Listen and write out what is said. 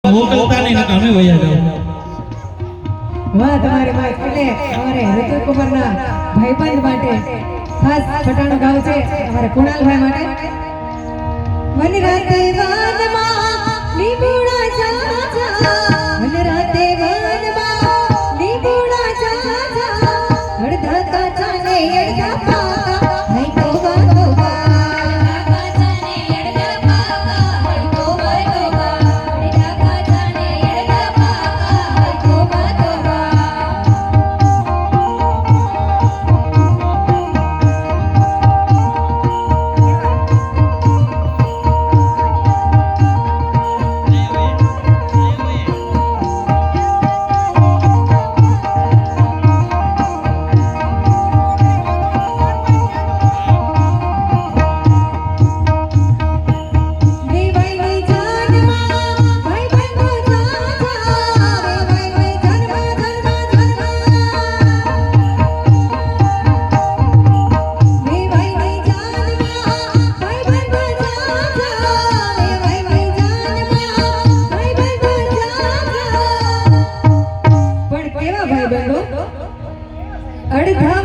મોકલતા નહીં નકર અમે વયા જાવ વાહ તમારી વાત એટલે અમારે ઋતુ કુમારના ભાઈબંધ માટે ખાસ છટાણું ગાવ છે અમારા કુણાલભાઈ માટે મન રાતે વાનમાં લીંબુડા જા મન રાતે વાનમાં લીંબુડા જા અડધા કાચા ને અડધા પાકા હઈ તોબા તોબા અડધા